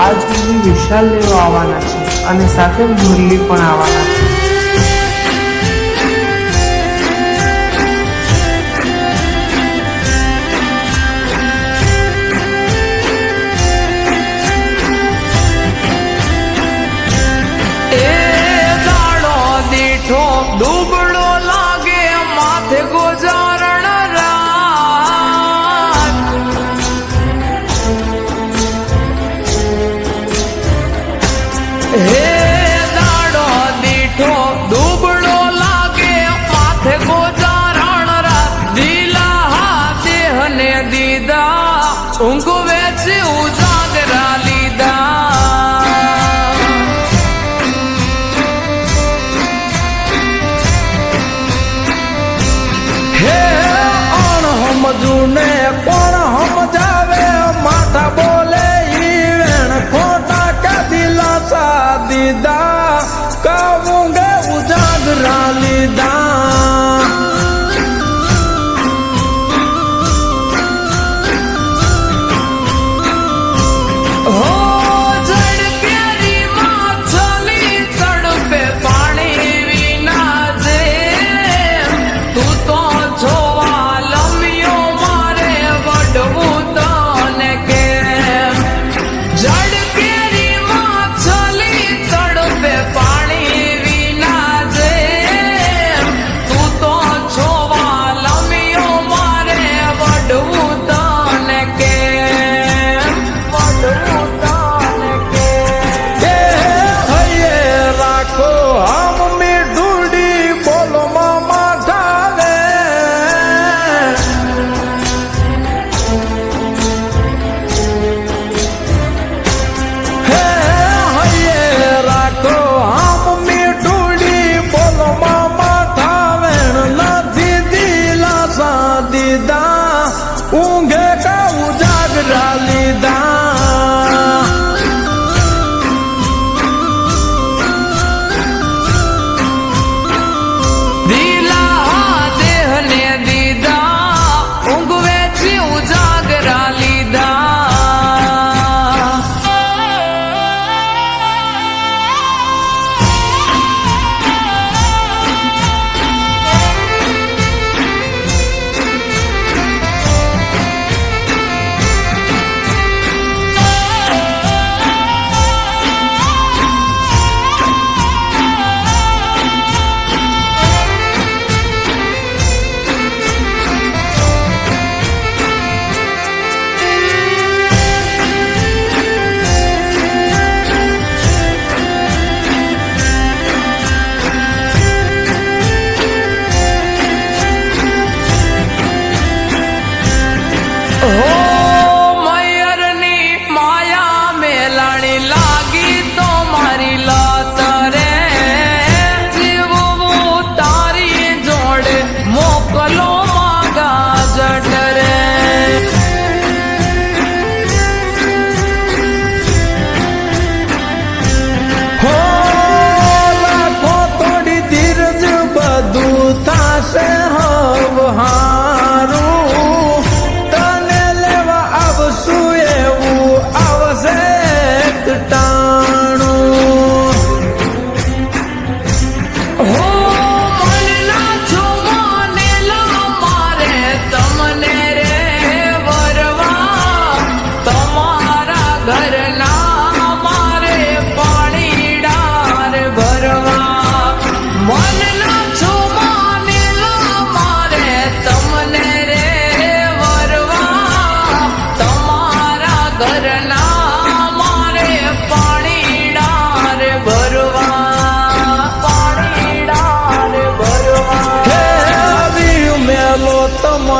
આજ સુધી વિશાલ લેવા આવવાના છે અને સાથે મુરલી પણ આવવાના છે. દુબળો લાગે માથે ગોજારણ રાત, હે દાડો દીઠો દુબળો લાગે માથે ગોજારણ રાત. દીલા હા દેહને દીધા ઊંઘ વેચી ઉજાગરા લીધા. સમજુને કોણ સમજાવે માથા બોલે ઈવેણ ખોટા કે દિલાસા દીધા કહું ગે ઉજાગરા લીધા. હો જડ કેરી માછલી તડપે પાણી વિના જે તું તો જોવા ઊંઘે કા ઉજાગરા લીધા. દીલા દેહને દીધા ઊંઘ વેચી ઉજાગરા લીધા.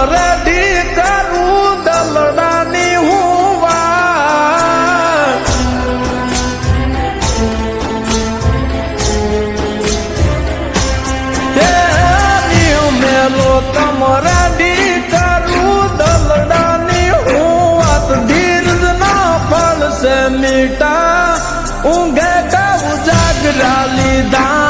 રેડી કરું દલડાની હું વાત. મેલો તમ રેડી કરું દલડાની હું વાત. ધીરજ ના ફળશે મીઠા ઊંઘે કા ઉજાગરા લીધા.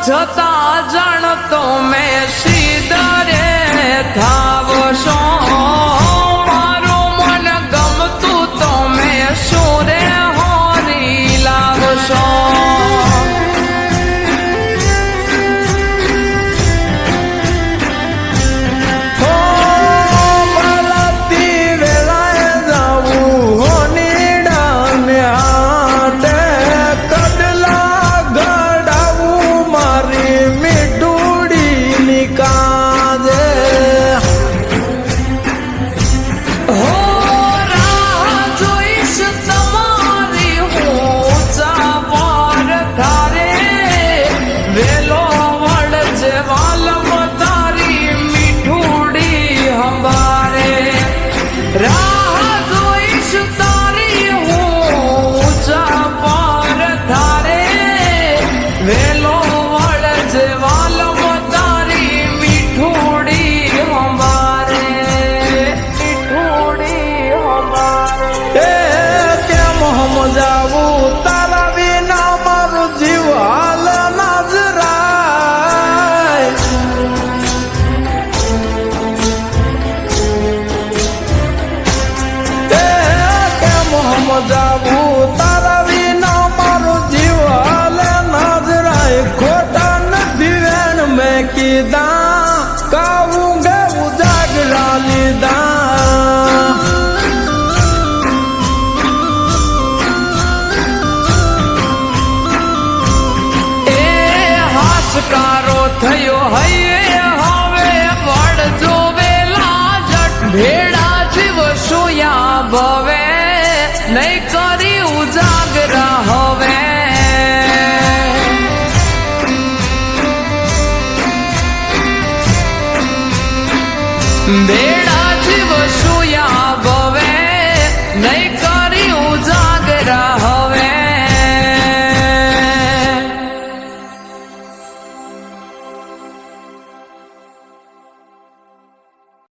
છતાં જાણતો મેં સીધરે થાવશો મારું મન ગમતું તો મેં સુરે હોરી લાવશો જાવું તારા વિના મારું જીવ હાલ નાજરાય કેમ હમ જાવું તારા વિના મારું જીવ હાલ નાજરાય ખોટા નથી વેણ મેં કીધા કાવું ગે ઉજાગરા લીધા કારો થયો હૈયે હવે વળજો વેલા જટ ભેડા જીવ સુયા ભવે નહીં કરી ઉજાગરા હવે બે